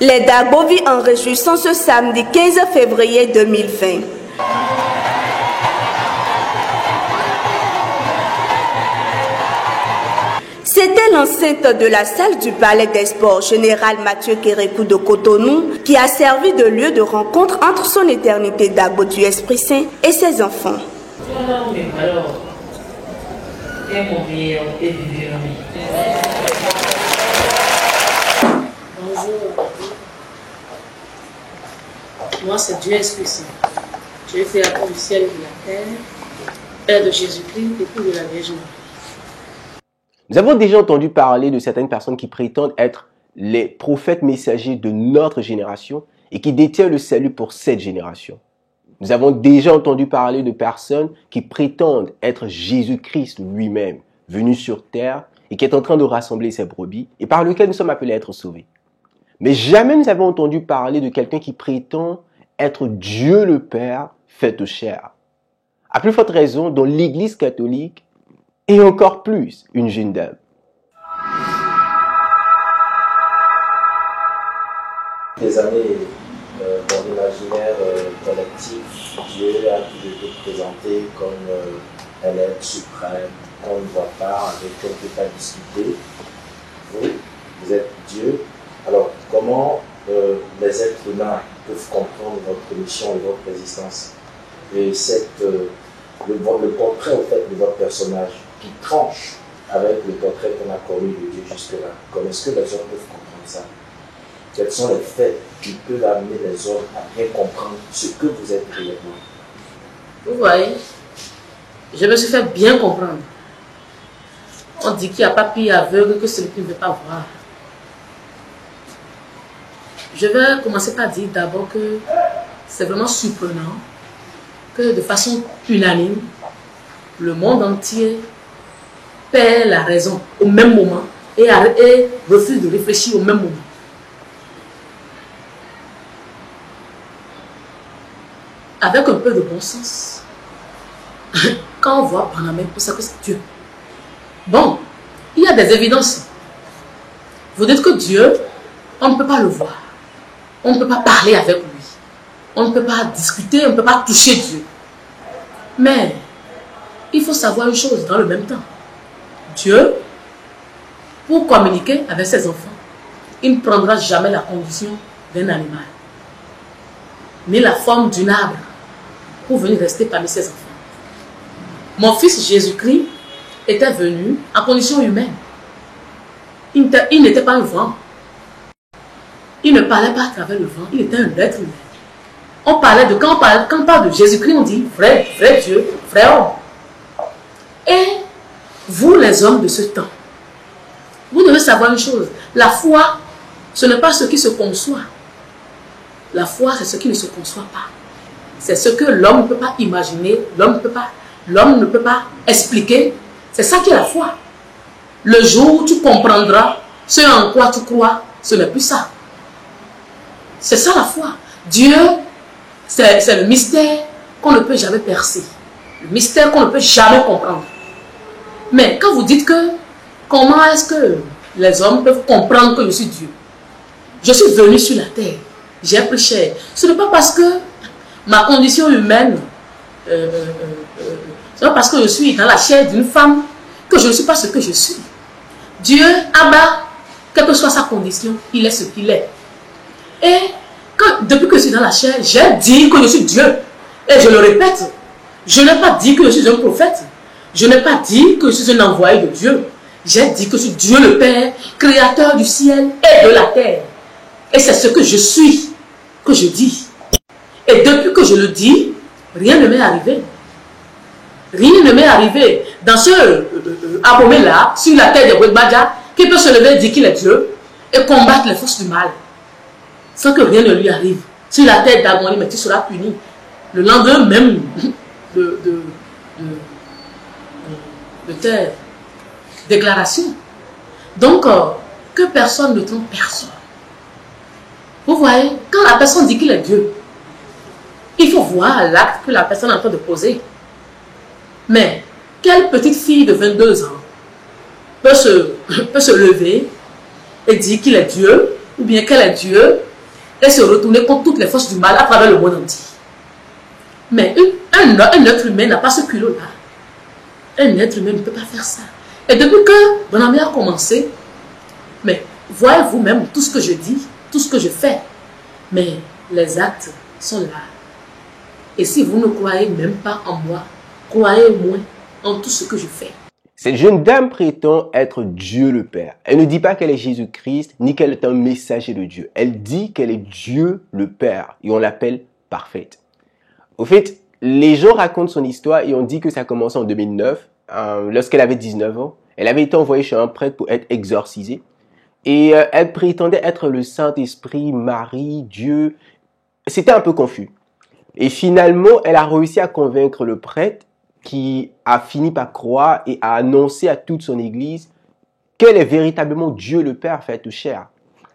Les Dagbo vivent en réjouissant ce samedi 15 février 2020. C'était l'enceinte de la salle du Palais des Sports Général Mathieu Kérékou de Cotonou qui a servi de lieu de rencontre entre son éternité Dagbo du Esprit Saint et ses enfants. Bonjour. Moi, c'est Dieu Esprit Saint. Je fais appel du ciel et de la terre, Père de Jésus-Christ, époux de la Vierge Marie. Nous avons déjà entendu parler de certaines personnes qui prétendent être les prophètes messagers de notre génération et qui détiennent le salut pour cette génération. Nous avons déjà entendu parler de personnes qui prétendent être Jésus-Christ lui-même, venu sur terre et qui est en train de rassembler ses brebis et par lequel nous sommes appelés à être sauvés. Mais jamais nous avons entendu parler de quelqu'un qui prétend être Dieu le Père fait chair. À plus forte raison, dans l'Église catholique, et encore plus, une jeune dame. Des années, dans l'imaginaire collectif, Dieu a toujours été présenté comme un être suprême, qu'on ne voit pas, avec qui on ne peut pas discuter. Vous êtes Dieu. Alors, comment les êtres humains peuvent comprendre votre mission et votre existence? Et le portrait en fait, de votre personnage qui tranche avec le portrait qu'on a connu de Dieu jusque-là. Comment est-ce que les hommes peuvent comprendre ça? Quels sont les faits qui peuvent amener les hommes à bien comprendre ce que vous êtes réellement? Vous voyez, je me suis fait bien comprendre. On dit qu'il n'y a pas pire aveugle que celui qui ne veut pas voir. Je vais commencer par dire d'abord que c'est vraiment surprenant que de façon unanime, le monde entier perd la raison au même moment et refuse de réfléchir au même moment. Avec un peu de bon sens, quand on voit Panama, on sait que c'est Dieu. Bon, il y a des évidences. Vous dites que Dieu, on ne peut pas le voir. On ne peut pas parler avec lui. On ne peut pas discuter, on ne peut pas toucher Dieu. Mais, il faut savoir une chose dans le même temps. Dieu, pour communiquer avec ses enfants, il ne prendra jamais la condition d'un animal, ni la forme d'un arbre, pour venir rester parmi ses enfants. Mon fils Jésus-Christ était venu en condition humaine. Il n'était pas un vent. Il ne parlait pas à travers le vent, il était un être humain. On parlait de, quand on parle de Jésus-Christ, on dit vrai Dieu, vrai homme. Et vous, les hommes de ce temps, vous devez savoir une chose. La foi, ce n'est pas ce qui se conçoit. La foi, c'est ce qui ne se conçoit pas. C'est ce que l'homme ne peut pas imaginer, l'homme ne peut pas expliquer. C'est ça qui est la foi. Le jour où tu comprendras ce en quoi tu crois, ce n'est plus ça. C'est ça la foi. Dieu, c'est le mystère qu'on ne peut jamais percer. Le mystère qu'on ne peut jamais comprendre. Mais quand vous dites que, comment est-ce que les hommes peuvent comprendre que je suis Dieu? Je suis venu sur la terre. J'ai pris chair. Ce n'est pas parce que ma condition humaine, ce n'est pas parce que je suis dans la chair d'une femme que je ne suis pas ce que je suis. Dieu, Abba, quelle que soit sa condition, il est ce qu'il est. Et depuis que je suis dans la chair, j'ai dit que je suis Dieu. Et je le répète, je n'ai pas dit que je suis un prophète. Je n'ai pas dit que je suis un envoyé de Dieu. J'ai dit que je suis Dieu le Père, créateur du ciel et de la terre. Et c'est ce que je suis, que je dis. Et depuis que je le dis, rien ne m'est arrivé. Rien ne m'est arrivé dans ce abomé-là, sur la terre de Bouedbadja, qui peut se lever et dire qu'il est Dieu et combattre les forces du mal. Sans que rien ne lui arrive. Sur la tête d'Agoni, mais tu seras puni. Le lendemain même de tes déclarations. Donc, que personne ne trompe personne. Vous voyez, quand la personne dit qu'il est Dieu, il faut voir l'acte que la personne est en train de poser. Mais, quelle petite fille de 22 ans peut se lever et dire qu'il est Dieu ou bien qu'elle est Dieu, et se retourner contre toutes les forces du mal à travers le monde entier. Mais un être humain n'a pas ce culot-là. Un être humain ne peut pas faire ça. Et depuis que Bonhomme a commencé, mais voyez vous-même tout ce que je dis, tout ce que je fais. Mais les actes sont là. Et si vous ne croyez même pas en moi, croyez au moins en tout ce que je fais. Cette jeune dame prétend être Dieu le Père. Elle ne dit pas qu'elle est Jésus-Christ, ni qu'elle est un messager de Dieu. Elle dit qu'elle est Dieu le Père, et on l'appelle parfaite. Au fait, les gens racontent son histoire et on dit que ça a commencé en 2009, lorsqu'elle avait 19 ans. Elle avait été envoyée chez un prêtre pour être exorcisée. Et elle prétendait être le Saint-Esprit, Marie, Dieu. C'était un peu confus. Et finalement, elle a réussi à convaincre le prêtre qui a fini par croire et a annoncé à toute son église qu'elle est véritablement Dieu le Père fait chair.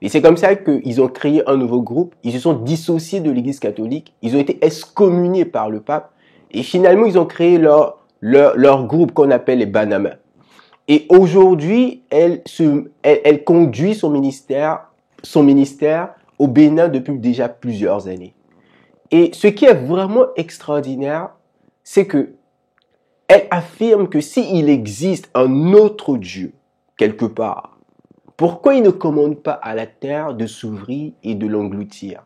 Et c'est comme ça qu'ils ont créé un nouveau groupe. Ils se sont dissociés de l'église catholique. Ils ont été excommuniés par le pape. Et finalement, ils ont créé leur groupe qu'on appelle les Banama. Et aujourd'hui, elle conduit son ministère au Bénin depuis déjà plusieurs années. Et ce qui est vraiment extraordinaire, c'est que elle affirme que s'il existe un autre Dieu quelque part, pourquoi il ne commande pas à la terre de s'ouvrir et de l'engloutir?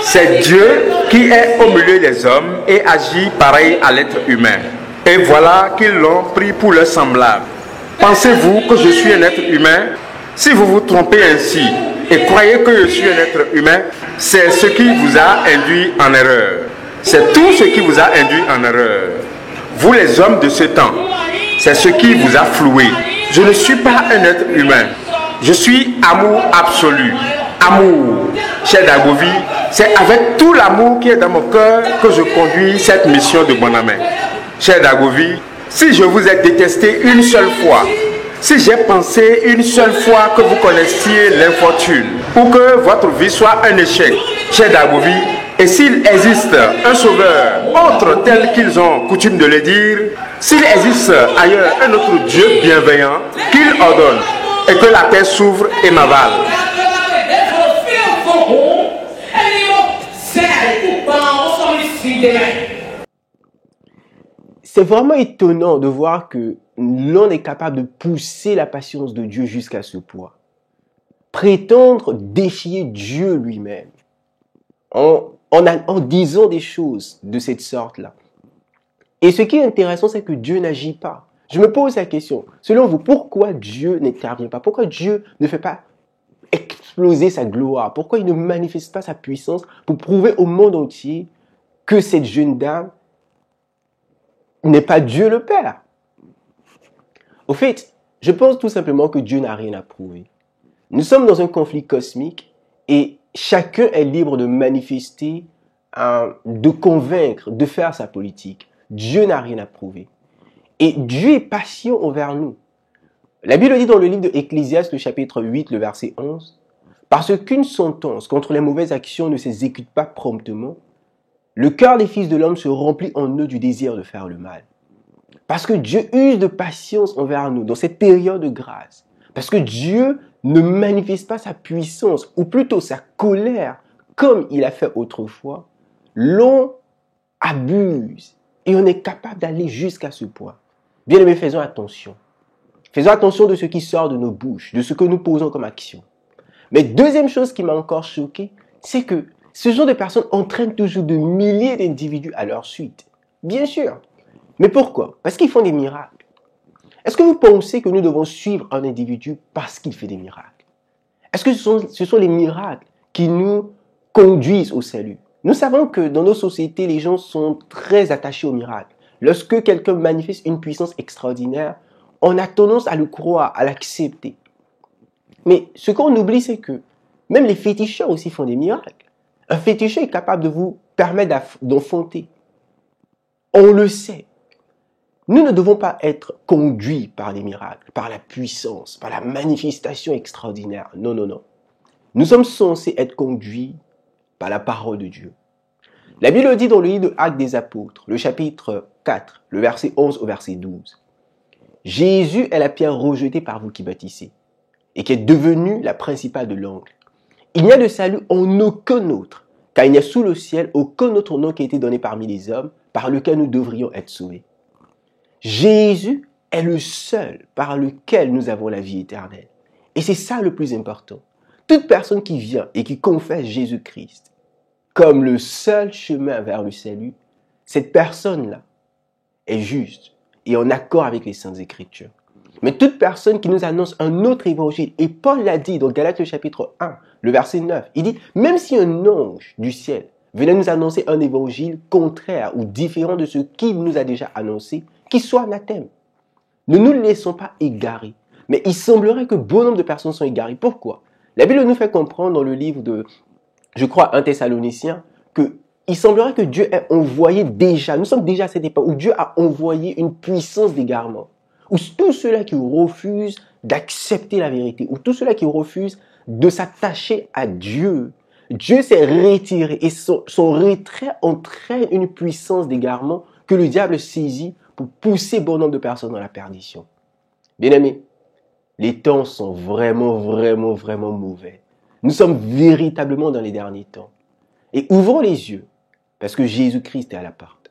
C'est Dieu qui est au milieu des hommes et agit pareil à l'être humain. Et voilà qu'ils l'ont pris pour leur semblable. Pensez-vous que je suis un être humain? Si vous vous trompez ainsi et croyez que je suis un être humain, c'est ce qui vous a induit en erreur. C'est tout ce qui vous a induit en erreur. Vous les hommes de ce temps, c'est ce qui vous a floué. Je ne suis pas un être humain. Je suis amour absolu. Amour. Cher Dagovi, c'est avec tout l'amour qui est dans mon cœur que je conduis cette mission de Bonhomme. Cher Dagovi, si je vous ai détesté une seule fois, si j'ai pensé une seule fois que vous connaissiez l'infortune ou que votre vie soit un échec, cher Dagovi, et s'il existe un sauveur autre tel qu'ils ont coutume de le dire, s'il existe ailleurs un autre Dieu bienveillant, qu'il ordonne et que la paix s'ouvre et m'avale. C'est vraiment étonnant de voir que l'on est capable de pousser la patience de Dieu jusqu'à ce point. Prétendre défier Dieu lui-même en disant des choses de cette sorte-là. Et ce qui est intéressant, c'est que Dieu n'agit pas. Je me pose la question, selon vous, pourquoi Dieu n'intervient pas? Pourquoi Dieu ne fait pas exploser sa gloire? Pourquoi il ne manifeste pas sa puissance pour prouver au monde entier que cette jeune dame n'est pas Dieu le Père? Au fait, je pense tout simplement que Dieu n'a rien à prouver. Nous sommes dans un conflit cosmique et chacun est libre de manifester, de convaincre, de faire sa politique. Dieu n'a rien à prouver. Et Dieu est patient envers nous. La Bible dit dans le livre de Ecclésiaste, le chapitre 8, le verset 11, « Parce qu'une sentence contre les mauvaises actions ne s'exécute pas promptement, le cœur des fils de l'homme se remplit en eux du désir de faire le mal. » Parce que Dieu use de patience envers nous dans cette période de grâce. Parce que Dieu ne manifeste pas sa puissance, ou plutôt sa colère, comme il a fait autrefois. L'on abuse et on est capable d'aller jusqu'à ce point. Bien aimés, faisons attention. Faisons attention de ce qui sort de nos bouches, de ce que nous posons comme action. Mais deuxième chose qui m'a encore choqué, c'est que ce genre de personnes entraînent toujours de milliers d'individus à leur suite. Bien sûr. Mais pourquoi? Parce qu'ils font des miracles. Est-ce que vous pensez que nous devons suivre un individu parce qu'il fait des miracles? Est-ce que ce sont les miracles qui nous conduisent au salut? Nous savons que dans nos sociétés, les gens sont très attachés aux miracles. Lorsque quelqu'un manifeste une puissance extraordinaire, on a tendance à le croire, à l'accepter. Mais ce qu'on oublie, c'est que même les féticheurs aussi font des miracles. Un féticheur est capable de vous permettre d'enfanter. On le sait. Nous ne devons pas être conduits par les miracles, par la puissance, par la manifestation extraordinaire. Non, non, non. Nous sommes censés être conduits par la parole de Dieu. La Bible dit dans le livre de Actes des Apôtres, le chapitre 4, le verset 11 au verset 12. Jésus est la pierre rejetée par vous qui bâtissez et qui est devenue la principale de l'angle. Il n'y a de salut en aucun autre, car il n'y a sous le ciel aucun autre nom qui a été donné parmi les hommes par lequel nous devrions être sauvés. Jésus est le seul par lequel nous avons la vie éternelle. Et c'est ça le plus important. Toute personne qui vient et qui confesse Jésus-Christ comme le seul chemin vers le salut, cette personne-là est juste et en accord avec les Saintes Écritures. Mais toute personne qui nous annonce un autre évangile, et Paul l'a dit dans Galates chapitre 1, le verset 9, il dit, même si un ange du ciel venait nous annoncer un évangile contraire ou différent de ce qu'il nous a déjà annoncé, qu'il soit anathème. Ne nous laissons pas égarer. Mais il semblerait que bon nombre de personnes sont égarées. Pourquoi? La Bible nous fait comprendre dans le livre de, je crois, 1 Thessaloniciens, que il semblerait que Dieu ait envoyé déjà, nous sommes déjà à cette époque où Dieu a envoyé une puissance d'égarement. Où tous ceux-là qui refusent d'accepter la vérité, ou tous ceux-là qui refusent de s'attacher à Dieu, Dieu s'est retiré et son retrait entraîne une puissance d'égarement que le diable saisit pour pousser bon nombre de personnes dans la perdition. Bien-aimés, les temps sont vraiment mauvais. Nous sommes véritablement dans les derniers temps. Et ouvrons les yeux, parce que Jésus-Christ est à la porte.